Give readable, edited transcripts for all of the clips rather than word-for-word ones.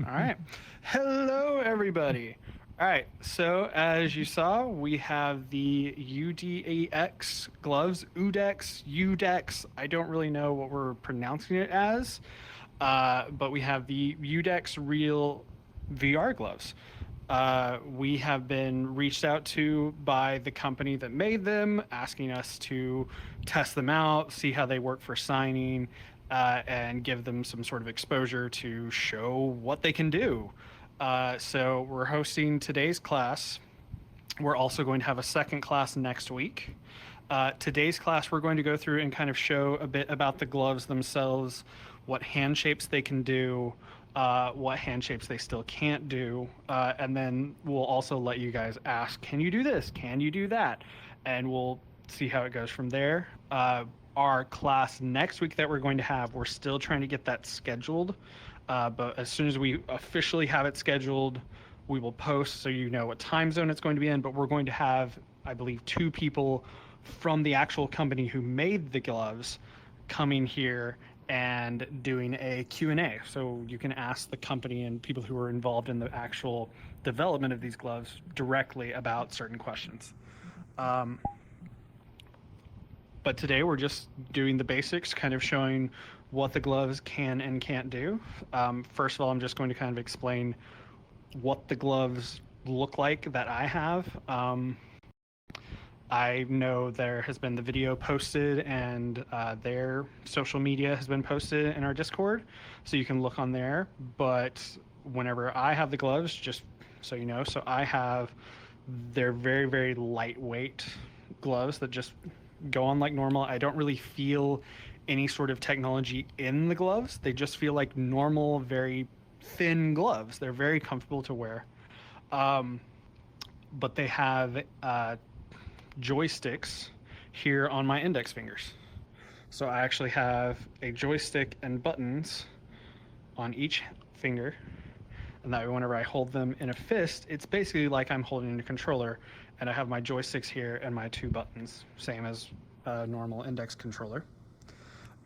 All right. Hello, everybody. All right. So, as you saw, we have the UDAX gloves, Udex. I don't really know what we're pronouncing it as, but we have the Udexreal VR gloves. We have been reached out to by the company that made them, asking us to test them out, see how they work for signing, and give them some sort of exposure to show what they can do. So we're hosting today's class. We're also going to have a second class next week. Today's class, we're going to go through and kind of show a bit about the gloves themselves, what hand shapes they can do, what hand shapes they still can't do, and then we'll also let you guys ask, can you do this? Can you do that? And we'll see how it goes from there. Our class next week that we're going to have, we're still trying to get that scheduled, but as soon as we officially have it scheduled, we will post so you know what time zone it's going to be in. But we're going to have, I believe, 2 people from the actual company who made the gloves coming here and doing a Q&A. So you can ask the company and people who are involved in the actual development of these gloves directly about certain questions. But today we're just doing the basics, kind of showing what the gloves can and can't do. First of all, I'm just going to kind of explain what the gloves look like that I have. I know there has been the video posted and their social media has been posted in our Discord, so you can look on there. But whenever I have the gloves, just so you know, so I have, they're very, very lightweight gloves that just go on like normal. I don't really feel any sort of technology in the gloves. They just feel like normal, very thin gloves. They're very comfortable to wear. But they have joysticks here on my index fingers. So I actually have a joystick and buttons on each finger, and that way whenever I hold them in a fist, it's basically like I'm holding a controller, and I have my joysticks here and my 2 buttons, same as a normal index controller.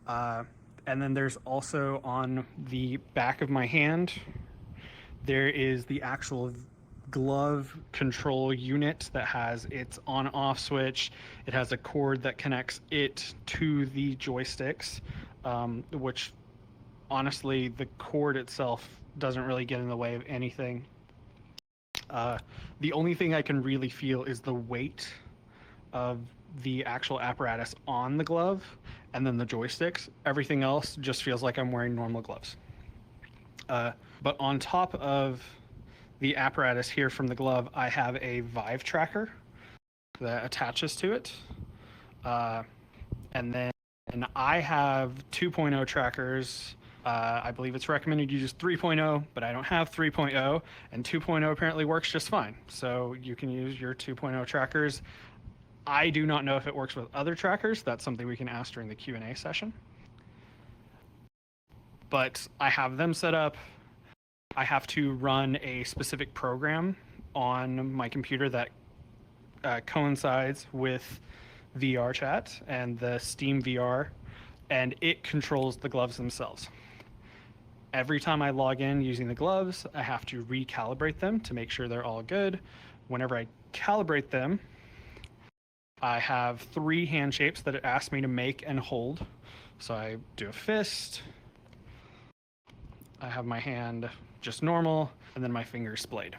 And then there's also on the back of my hand, there is the actual glove control unit that has its on-off switch. It has a cord that connects it to the joysticks, which honestly, the cord itself doesn't really get in the way of anything. The only thing I can really feel is the weight of the actual apparatus on the glove and then the joysticks. Everything else just feels like I'm wearing normal gloves. But on top of the apparatus here from the glove, I have a Vive tracker that attaches to it. And then I have 2.0 trackers. I believe it's recommended you use 3.0, but I don't have 3.0, and 2.0 apparently works just fine. So you can use your 2.0 trackers. I do not know if it works with other trackers. That's something we can ask during the Q&A session. But I have them set up. I have to run a specific program on my computer that coincides with VR chat and the Steam VR, and it controls the gloves themselves. Every time I log in using the gloves, I have to recalibrate them to make sure they're all good. Whenever I calibrate them, I have 3 hand shapes that it asks me to make and hold. So I do a fist, I have my hand just normal, and then my fingers splayed.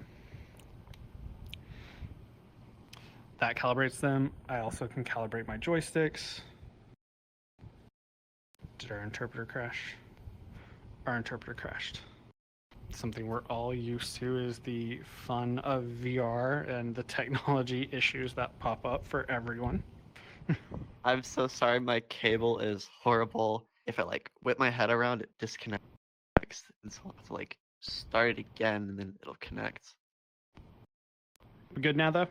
That calibrates them. I also can calibrate my joysticks. Did our interpreter crash? Our interpreter crashed. Something we're all used to is the fun of VR and the technology issues that pop up for everyone. I'm so sorry, my cable is horrible. If I whip my head around, it disconnects, and so I'll have to start it again, and then it'll connect. We good now, though?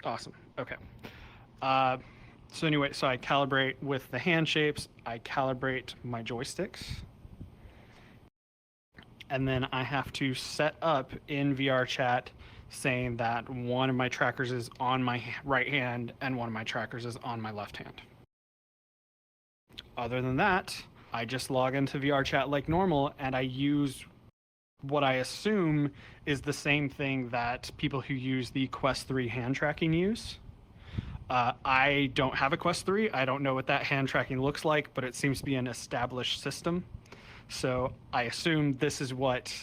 Awesome. Okay. So anyway, so I calibrate with the hand shapes. I calibrate my joysticks. And then I have to set up in VR chat saying that one of my trackers is on my right hand and one of my trackers is on my left hand. Other than that, I just log into VRChat like normal, and I use what I assume is the same thing that people who use the Quest 3 hand tracking use. I don't have a Quest 3. I don't know what that hand tracking looks like, but it seems to be an established system. So I assume this is what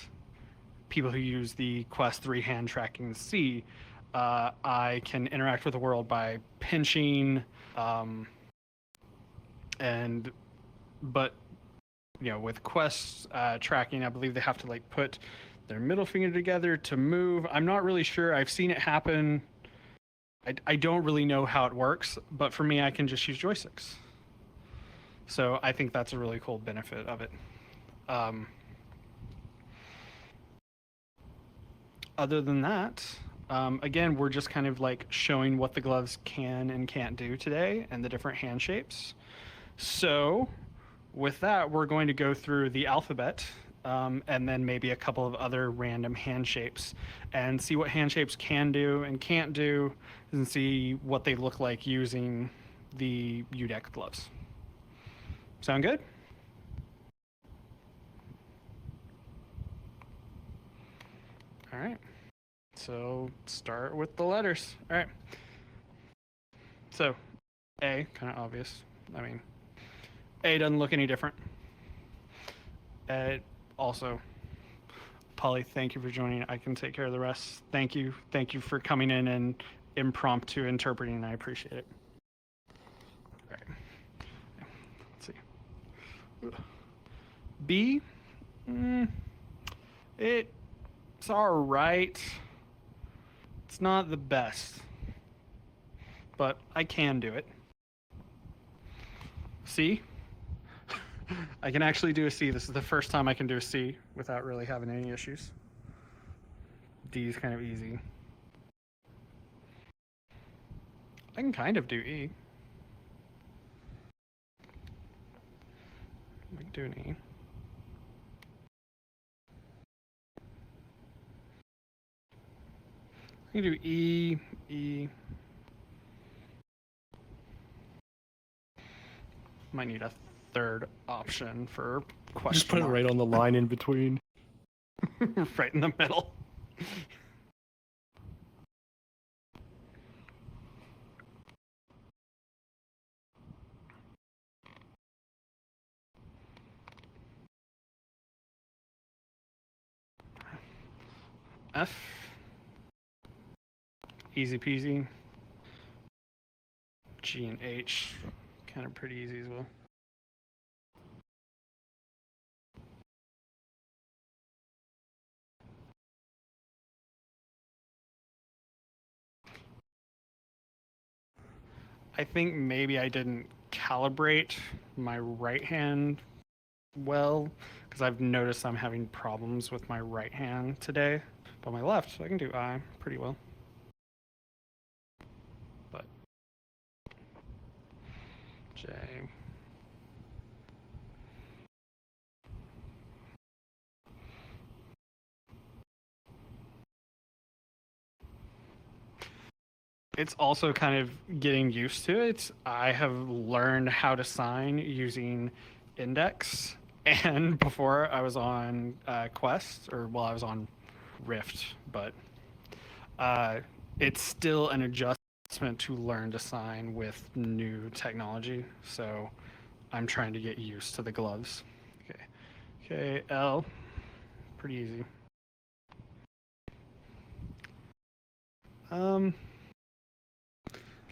people who use the Quest 3 hand tracking see. I can interact with the world by pinching, and but with Quest tracking, I believe they have to like put their middle finger together to move. I'm not really sure. I've seen it happen. I don't really know how it works, but for me, I can just use joysticks. So I think that's a really cool benefit of it. Other than that, again, we're just kind of like showing what the gloves can and can't do today and the different hand shapes. So with that, we're going to go through the alphabet, and then maybe a couple of other random hand shapes and see what hand shapes can do and can't do, and see what they look like using the Udex gloves. Sound good? All right. So start with the letters. All right. So A, kind of obvious. I mean, A doesn't look any different. Also, Polly, thank you for joining. I can take care of the rest. Thank you. Thank you for coming in and impromptu interpreting. I appreciate it. All right. Let's see. B, it's all right. It's not the best, but I can do it. C, I can actually do a C. This is the first time I can do a C without really having any issues. D is kind of easy. I can kind of do E. I can do an E. I can do E, E. Might need a third option for question. Just put it right on the line in between. Right in the middle. F. Easy peasy. G and H. Kind of pretty easy as well. I think maybe I didn't calibrate my right hand well, because I've noticed I'm having problems with my right hand today. But my left, I can do I pretty well. But J. It's also kind of getting used to it. I have learned how to sign using Index, and before I was on Quest, or well, I was on Rift, but it's still an adjustment to learn to sign with new technology. So I'm trying to get used to the gloves. Okay, L, pretty easy.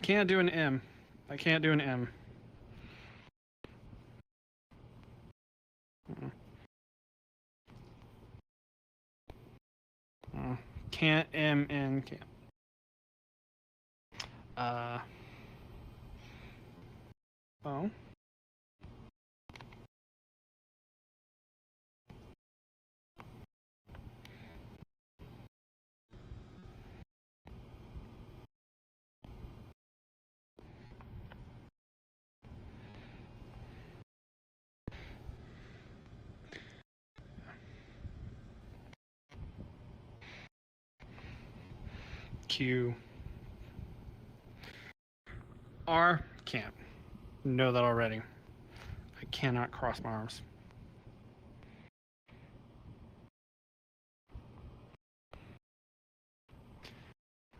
Can't do an M. I can't do an M. Can't M N can't. Oh. Q. R, can't. Know that already. I cannot cross my arms.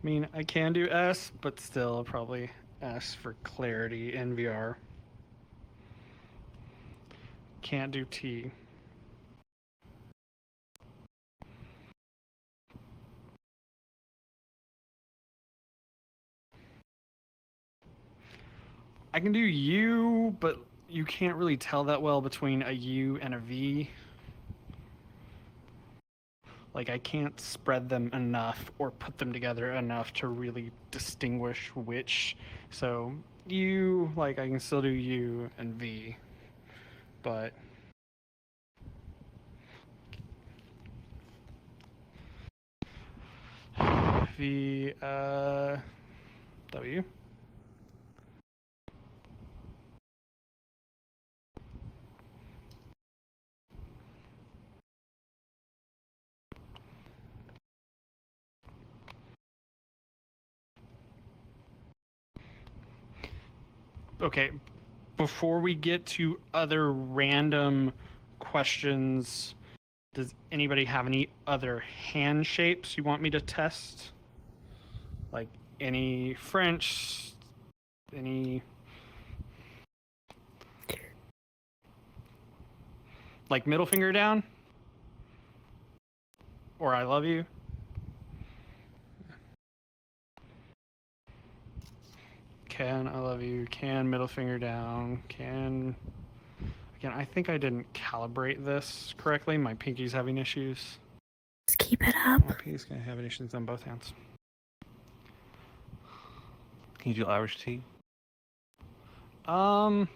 I mean, I can do S, but still probably S for clarity in VR. Can't do T. I can do U, but you can't really tell that well between a U and a V. Like, I can't spread them enough or put them together enough to really distinguish which. So, U, like, I can still do U and V, but V, W. Okay, before we get to other random questions, does anybody have any other hand shapes you want me to test? Like any French, any like middle finger down? Or I love you? Can I love you? Can middle finger down? Can again, I think I didn't calibrate this correctly. My pinky's having issues. Just keep it up. My pinky's gonna have issues on both hands. Can you do Irish tea? Um,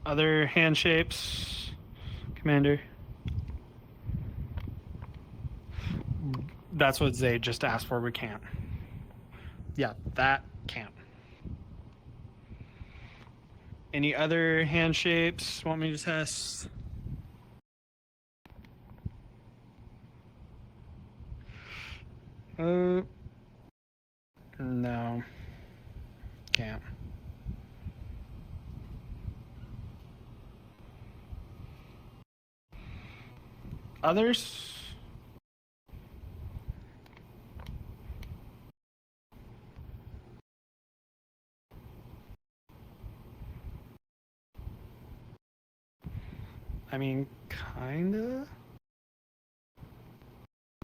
other hand shapes, Commander. That's what Zay just asked for. We can't. Yeah, that can't. Any other hand shapes want me to test? No. Can't. Others? I mean, kinda.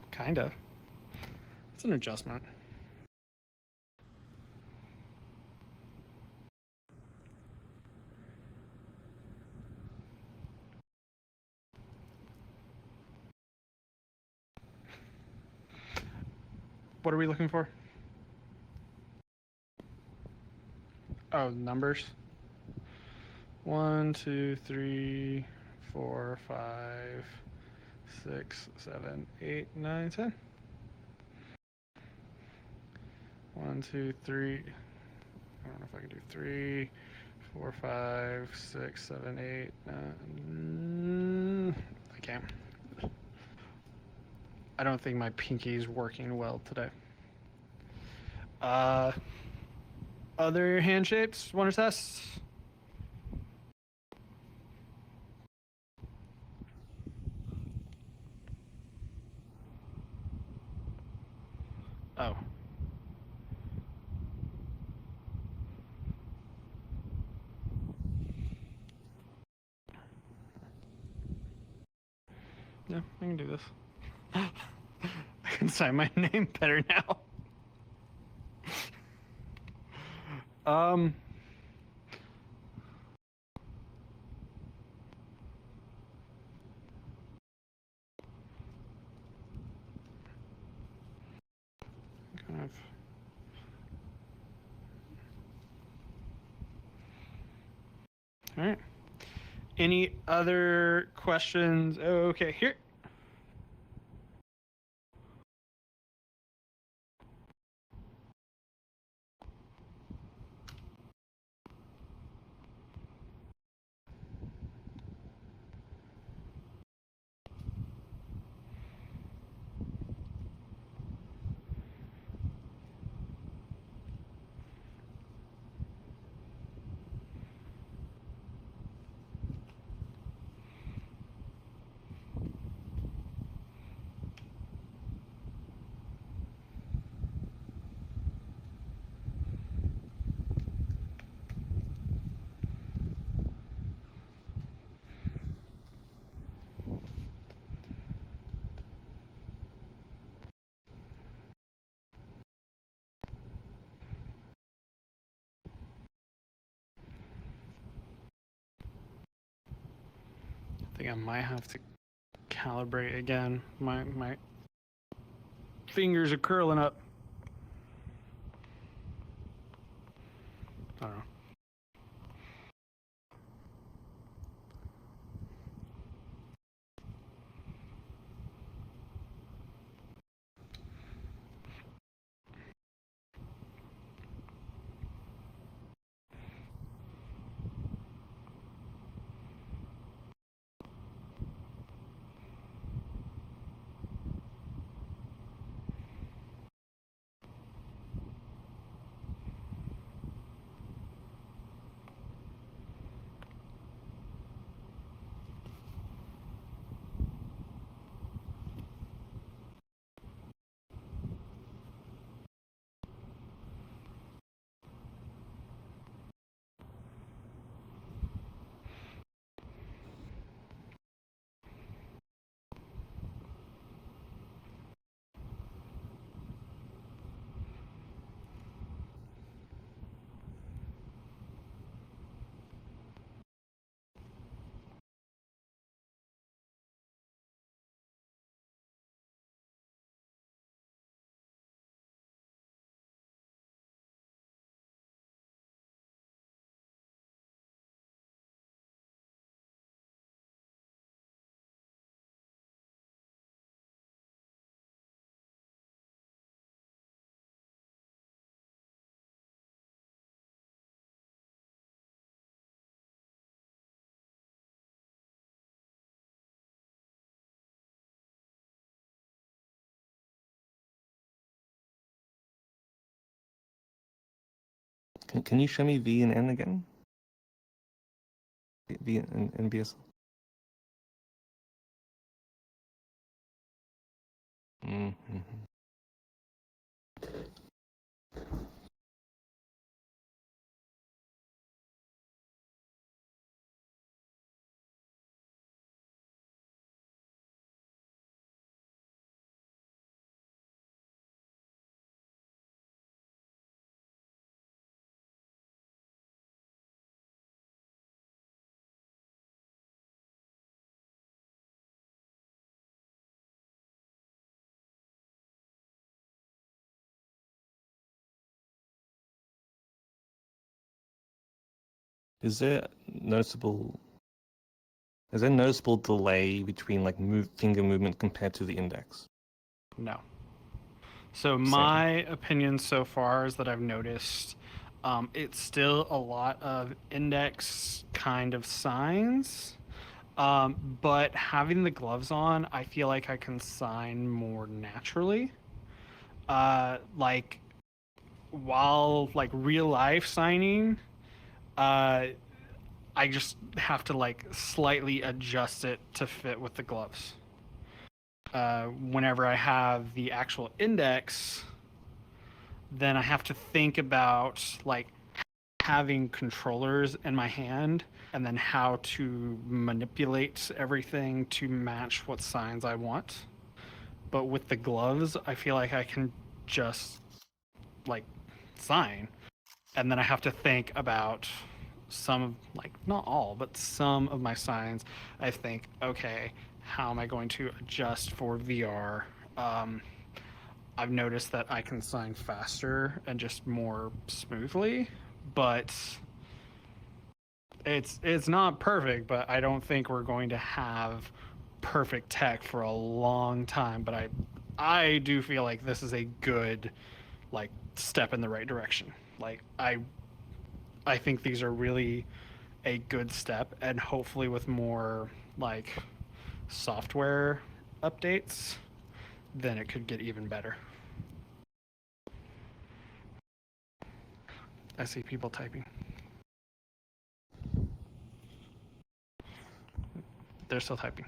Kinda. It's an adjustment. What are we looking for? Oh, numbers. 1, 2, 3, 4, 5, 6, 7, 8, 9, 10. 1, 2, 3. I don't know if I can do 3, 4, 5, 6, 7, 8, 9. I can't. I don't think my pinky's working well today. Other hand shapes? Want to test? Oh. Yeah, I can do this. I can sign my name better now. Um. Kind of. All right. Any other questions? Okay, here. I think I might have to calibrate again. My fingers are curling up. I don't know. Can you show me V and N again? V and BSL. Mm-hmm. Is there noticeable delay between like finger movement compared to the index? No. So my opinion so far is that I've noticed it's still a lot of index kind of signs. But having the gloves on, I feel like I can sign more naturally. Like while like real life signing, uh, I just have to like slightly adjust it to fit with the gloves. Whenever I have the actual index, then I have to think about like having controllers in my hand and then how to manipulate everything to match what signs I want. But with the gloves, I feel like I can just like sign, and then I have to think about some of, like, not all, but some of my signs. I think, okay, how am I going to adjust for VR? I've noticed that I can sign faster and just more smoothly, but it's not perfect. But I don't think we're going to have perfect tech for a long time. But I do feel like this is a good, like, step in the right direction. Like, I think these are really a good step, and hopefully with more like software updates, then it could get even better. I see people typing. They're still typing.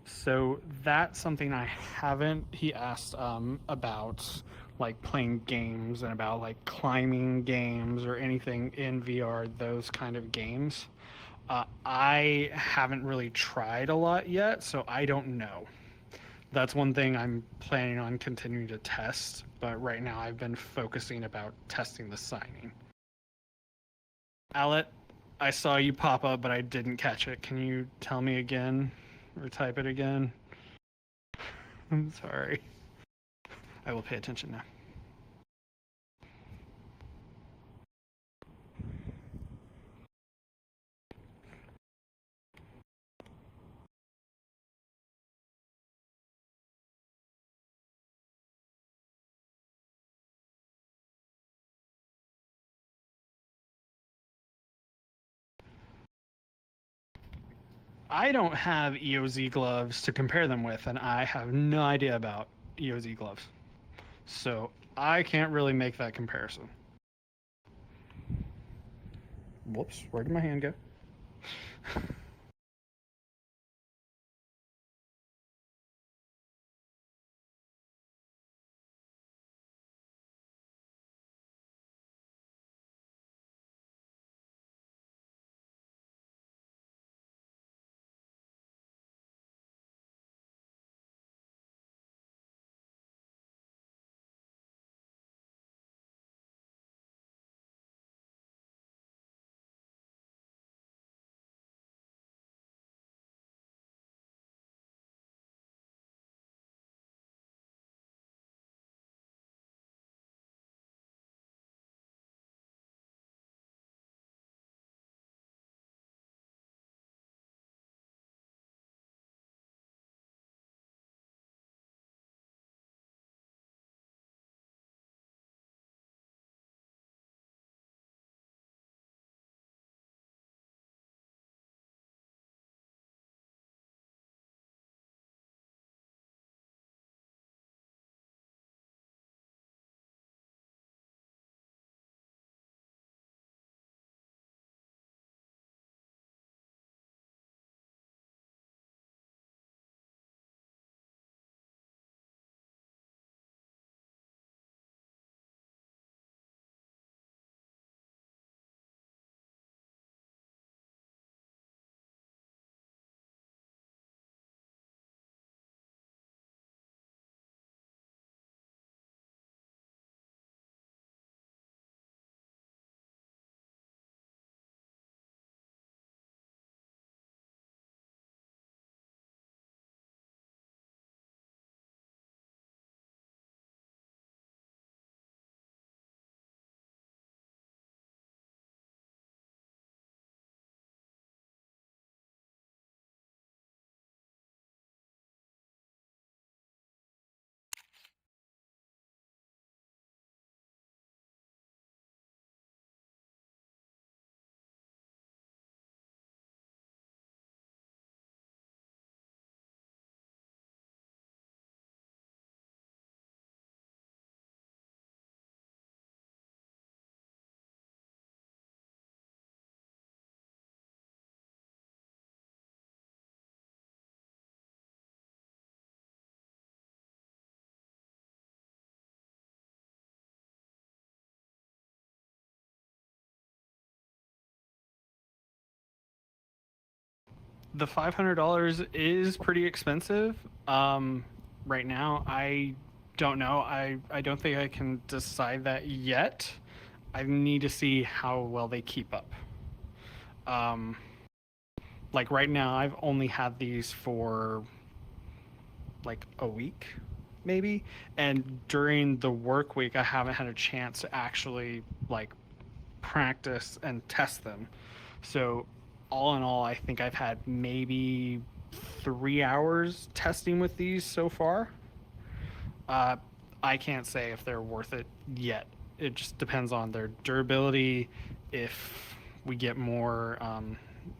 So that's something I haven't. He asked about like playing games and about like climbing games or anything in VR, those kind of games. I haven't really tried a lot yet, so I don't know. That's one thing I'm planning on continuing to test, but right now I've been focusing about testing the signing. Allet, I saw you pop up, but I didn't catch it. Can you tell me again or type it again? I'm sorry. I will pay attention now. I don't have EOZ gloves to compare them with, and I have no idea about EOZ gloves. So I can't really make that comparison. Whoops, where did my hand go? the $500 is pretty expensive. Right now, I don't know. I don't think I can decide that yet. I need to see how well they keep up. Um, like right now, I've only had these for like a week, maybe, and during the work week, I haven't had a chance to actually like practice and test them. So, all in all, I think I've had maybe 3 hours testing with these so far. Uh, I can't say if they're worth it yet. It just depends on their durability, if we get more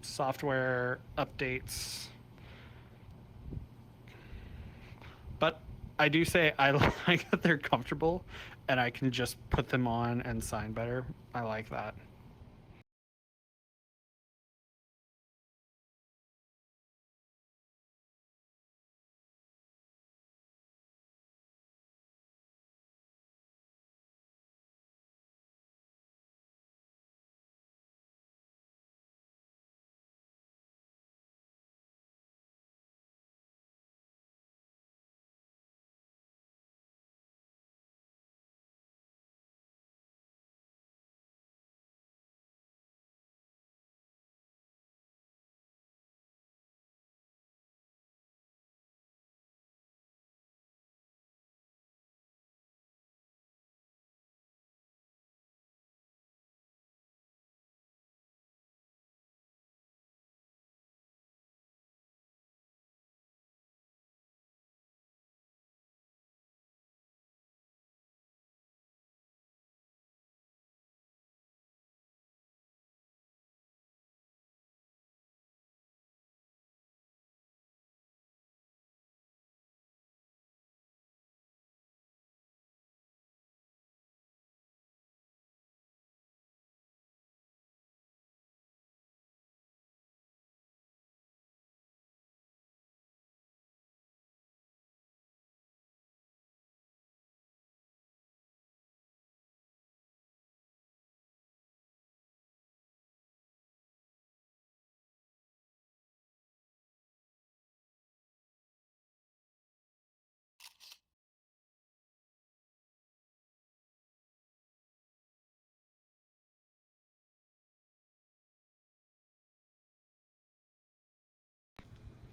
software updates. But I do say I like that they're comfortable and I can just put them on and sign better. I like that.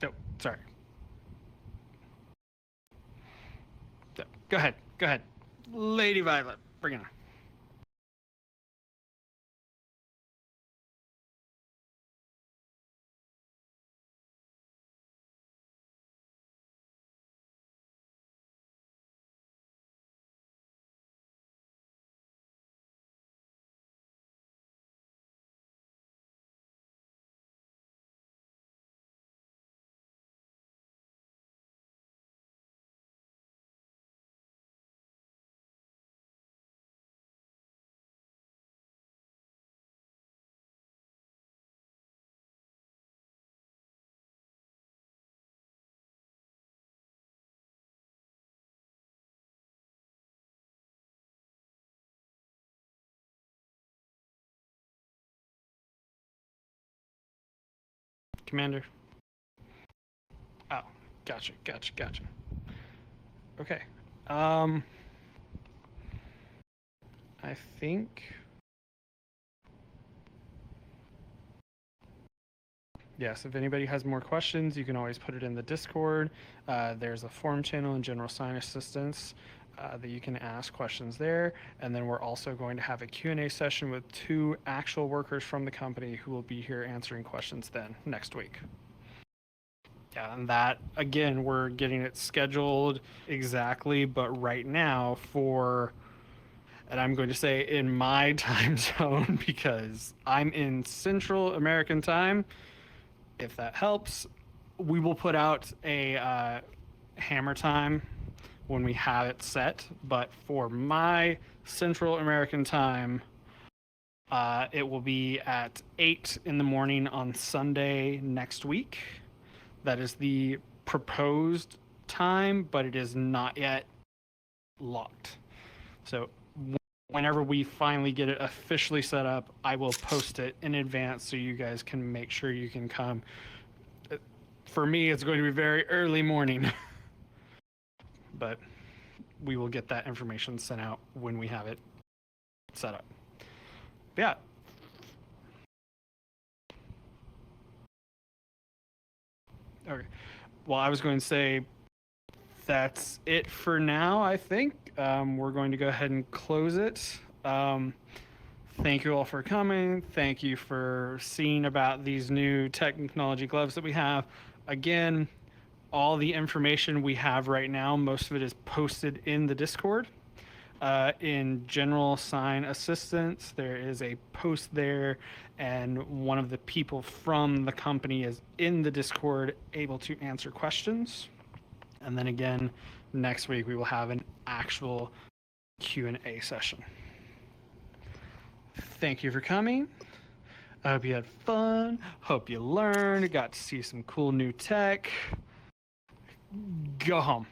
No, sorry. No, go ahead. Go ahead. Lady Violet, bring it on. Commander. Oh, gotcha, gotcha, gotcha. Okay. Um, I think. Yes, if anybody has more questions, you can always put it in the Discord. There's a forum channel and general sign assistance that you can ask questions there. And then we're also going to have a Q&A session with 2 actual workers from the company who will be here answering questions then next week. Yeah, and that, again, we're getting it scheduled exactly, but right now for, and I'm going to say in my time zone because I'm in Central American time, if that helps, we will put out a hammer time when we have it set. But for my Central American time, it will be at 8 in the morning on Sunday next week. That is the proposed time, but it is not yet locked. So whenever we finally get it officially set up, I will post it in advance so you guys can make sure you can come For me, it's going to be very early morning. But we will get that information sent out when we have it set up. But yeah. Okay. Well, I was going to say that's it for now, I think. We're going to go ahead and close it. Thank you all for coming. Thank you for seeing about these new technology gloves that we have. Again, all the information we have right now, most of it is posted in the Discord. In general sign assistance, there is a post there, and one of the people from the company is in the Discord able to answer questions. And then again, next week we will have an actual Q&A session. Thank you for coming. I hope you had fun. Hope you learned. Got to see some cool new tech. Go home.